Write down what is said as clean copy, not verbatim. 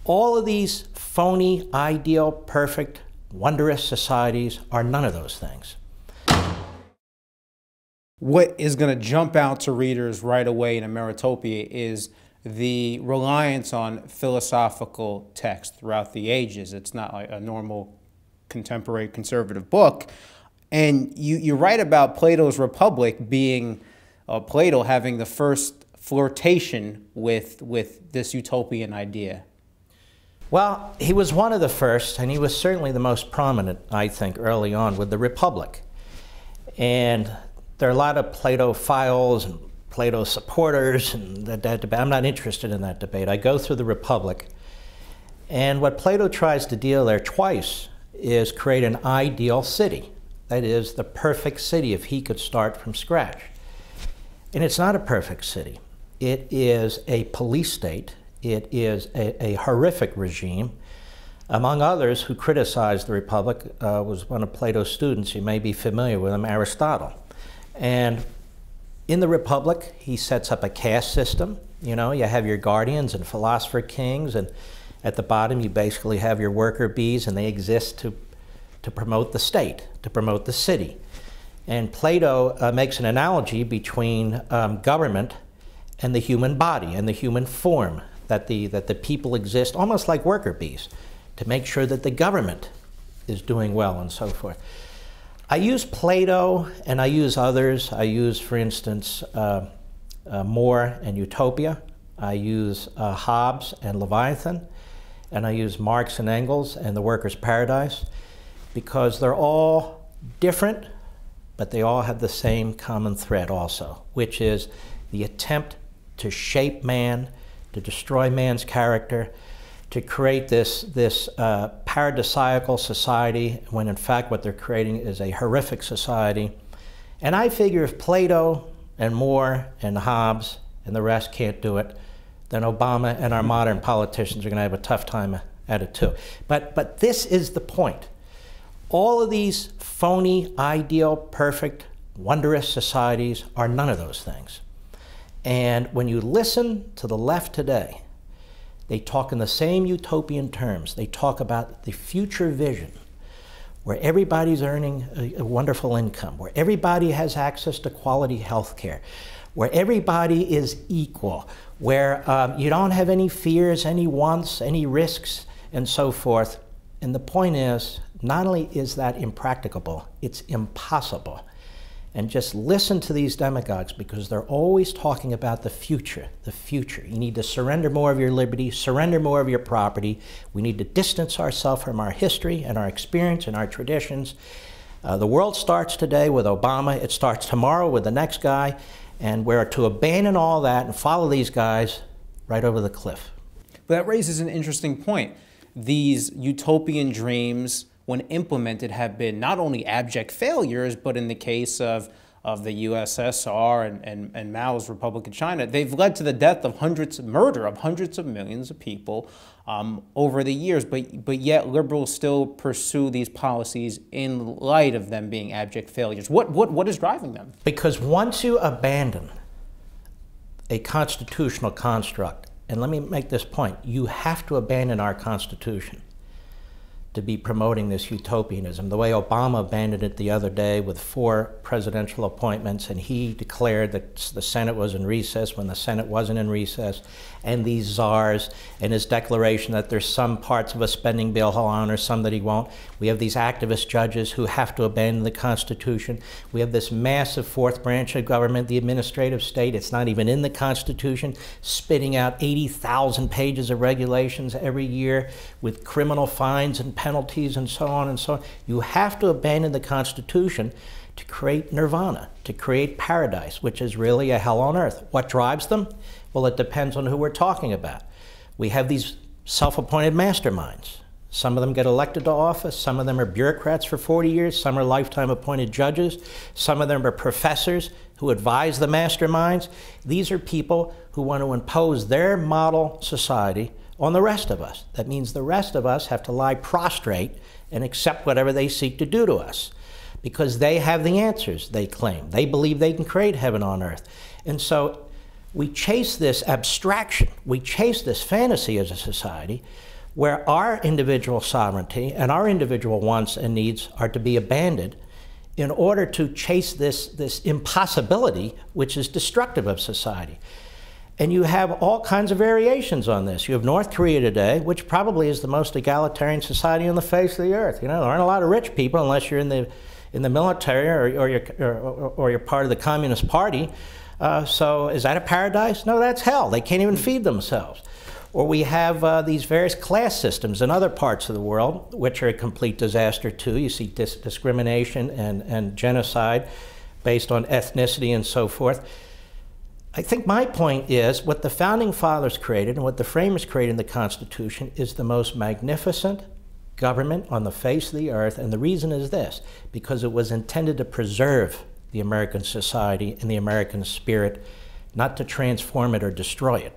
All of these phony, ideal, perfect, wondrous societies are none of those things. What is going to jump out to readers right away in Ameritopia is the reliance on philosophical text throughout the ages. It's not like a normal contemporary conservative book. And you write about Plato's Republic being, Plato having the first flirtation with this utopian idea. Well, he was one of the first, and he was certainly the most prominent, I think, early on with the Republic. And there are a lot of Plato-philes and Plato supporters, and that debate. I'm not interested in that debate. I go through the Republic, and what Plato tries to deal there twice is create an ideal city. That is, the perfect city if he could start from scratch. And it's not a perfect city. It is a police state. It is a horrific regime. Among others who criticized the Republic was one of Plato's students. You may be familiar with him, Aristotle. And in the Republic, he sets up a caste system. You know, you have your guardians and philosopher kings, and at the bottom you basically have your worker bees, and they exist to promote the state, to promote the city. And Plato makes an analogy between government and the human body and the human form, that the people exist almost like worker bees to make sure that the government is doing well and so forth. I use Plato and I use others. I use, for instance, More and Utopia. I use Hobbes and Leviathan. And I use Marx and Engels and The Worker's Paradise, because they're all different, but they all have the same common thread also, which is the attempt to shape man, to destroy man's character, to create this paradisiacal society, when in fact what they're creating is a horrific society. And I figure if Plato and More and Hobbes and the rest can't do it, then Obama and our modern politicians are going to have a tough time at it too. But this is the point. All of these phony, ideal, perfect, wondrous societies are none of those things. And when you listen to the left today, they talk in the same utopian terms. They talk about the future vision, where everybody's earning a wonderful income, where everybody has access to quality health care, where everybody is equal, where you don't have any fears, any wants, any risks, and so forth. And the point is, not only is that impracticable, it's impossible. And just listen to these demagogues, because they're always talking about the future, the future. You need to surrender more of your liberty, surrender more of your property. We need to distance ourselves from our history and our experience and our traditions. The world starts today with Obama. It starts tomorrow with the next guy. And we're to abandon all that and follow these guys right over the cliff. But that raises an interesting point. These utopian dreams, when implemented, have been not only abject failures, but in the case of the USSR and Mao's Republic of China, they've led to the death of murder of hundreds of millions of people over the years. But yet liberals still pursue these policies in light of them being abject failures. What is driving them? Because once you abandon a constitutional construct, and let me make this point, you have to abandon our Constitution to be promoting this utopianism, the way Obama abandoned it the other day with 4 presidential appointments, and he declared that the Senate was in recess when the Senate wasn't in recess, and these czars, and his declaration that there's some parts of a spending bill he'll honor, some that he won't. We have these activist judges who have to abandon the Constitution. We have this massive 4th branch of government, the administrative state. It's not even in the Constitution, spitting out 80,000 pages of regulations every year with criminal fines and penalties and so on and so on. You have to abandon the Constitution to create nirvana, to create paradise, which is really a hell on earth. What drives them? Well, it depends on who we're talking about. We have these self-appointed masterminds. Some of them get elected to office. Some of them are bureaucrats for 40 years. Some are lifetime appointed judges. Some of them are professors who advise the masterminds. These are people who want to impose their model society on the rest of us. That means the rest of us have to lie prostrate and accept whatever they seek to do to us, because they have the answers, they claim. They believe they can create heaven on earth. And so we chase this abstraction, we chase this fantasy as a society, where our individual sovereignty and our individual wants and needs are to be abandoned in order to chase this impossibility which is destructive of society. And you have all kinds of variations on this. You have North Korea today, which probably is the most egalitarian society on the face of the earth. You know, there aren't a lot of rich people unless you're in the military or you're part of the Communist Party. So is that a paradise? No, that's hell. They can't even feed themselves. Or we have these various class systems in other parts of the world, which are a complete disaster too. You see discrimination and genocide based on ethnicity and so forth. I think my point is what the Founding Fathers created and what the framers created in the Constitution is the most magnificent government on the face of the earth, and the reason is this, because it was intended to preserve the American society and the American spirit, not to transform it or destroy it.